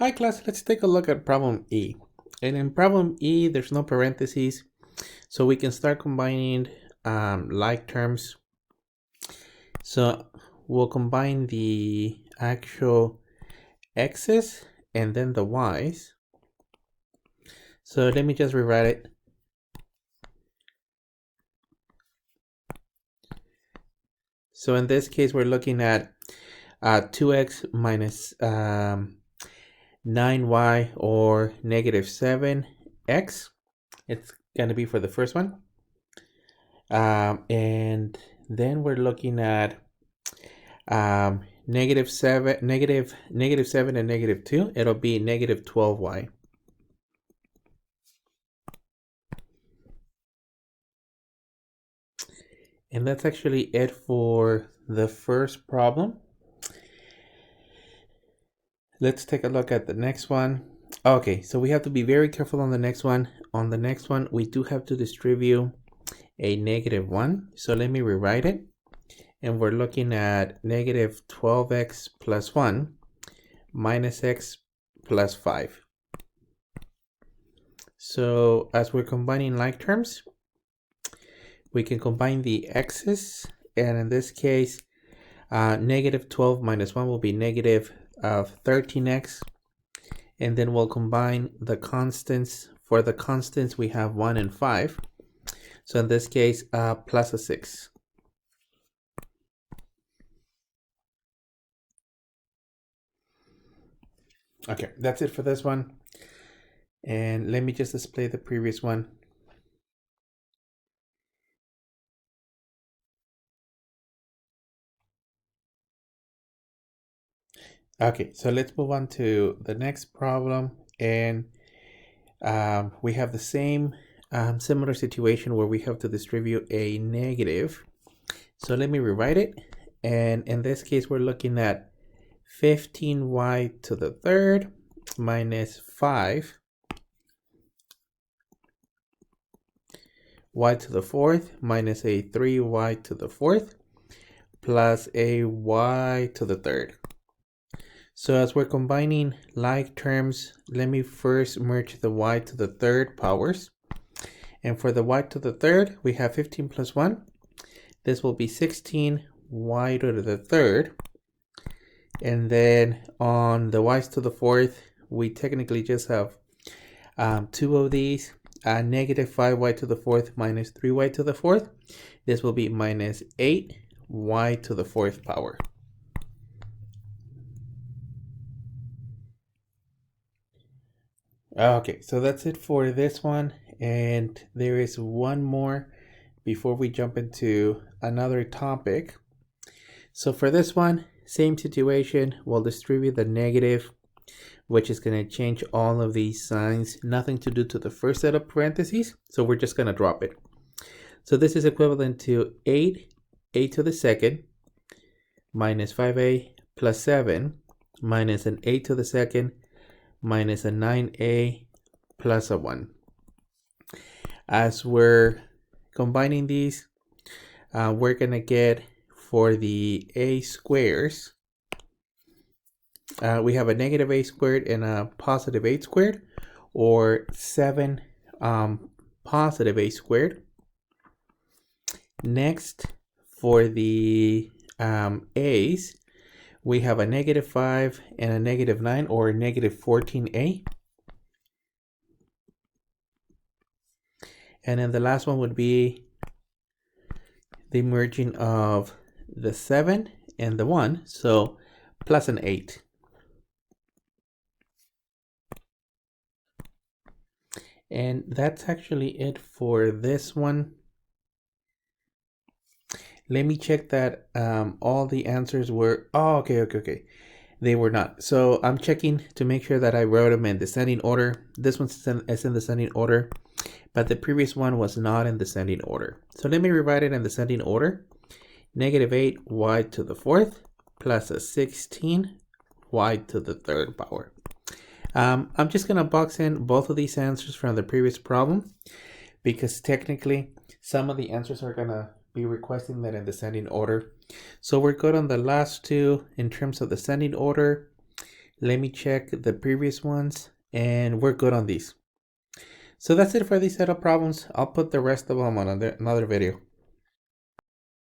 Hi class, let's take a look at problem E. And in problem E, there's no parentheses, so we can start combining like terms. So we'll combine the actual x's and then the y's. So let me just rewrite it. So in this case, we're looking at 2x minus 9y or negative 7x. It's going to be for the first one. And then we're looking at negative 7 and negative 2. It'll be negative 12y. And that's actually it for the first problem. Let's take a look at the next one. Okay, so we have to be very careful on the next one. On the next one, we do have to distribute a negative 1. So let me rewrite it. And we're looking at negative 12x plus 1 minus x plus 5. So as we're combining like terms, we can combine the x's, and in this case, negative 12 minus 1 will be negative 13x, and then we'll combine the constants. For the constants, we have 1 and 5, so in this case, plus a 6. Okay, that's it for this one, and let me just display the previous one. Okay, so let's move on to the next problem, and we have the same similar situation where we have to distribute a negative. So let me rewrite it, and in this case we're looking at 15y to the third minus 5y to the fourth minus a 3y to the fourth plus a y to the third. So as we're combining like terms, let me first merge the y to the third powers. And for the y to the third, we have 15 plus 1. This will be 16y to the third. And then on the y's to the fourth, we technically just have two of these. Negative 5y to the fourth minus 3y to the fourth. This will be minus 8y to the fourth power. Okay, so that's it for this one, and there is one more before we jump into another topic. So for this one, same situation, we'll distribute the negative, which is going to change all of these signs. Nothing to do to the first set of parentheses, so we're just going to drop it. So this is equivalent to 8a to the second minus 5a plus 7 minus an a to the second minus a 9a plus a 1. As we're combining these, we're going to get for the a squares, we have a negative a squared and a positive a squared, or 7 positive a squared. Next, for the a's, we have a negative 5 and a negative 9, or negative 14a. And then the last one would be the merging of the 7 and the 1, so plus an 8. And that's actually it for this one. Let me check that all the answers were, okay. They were not. So I'm checking to make sure that I wrote them in descending order. This one's in descending order, but the previous one was not in descending order. So let me rewrite it in descending order. Negative 8y to the fourth plus a 16y to the third power. I'm just going to box in both of these answers from the previous problem, because technically some of the answers are going to be requesting that in descending order. So we're good on the last two in terms of descending order. Let me check the previous ones, and we're good on these. So that's it for these setup problems. I'll put the rest of them on another video.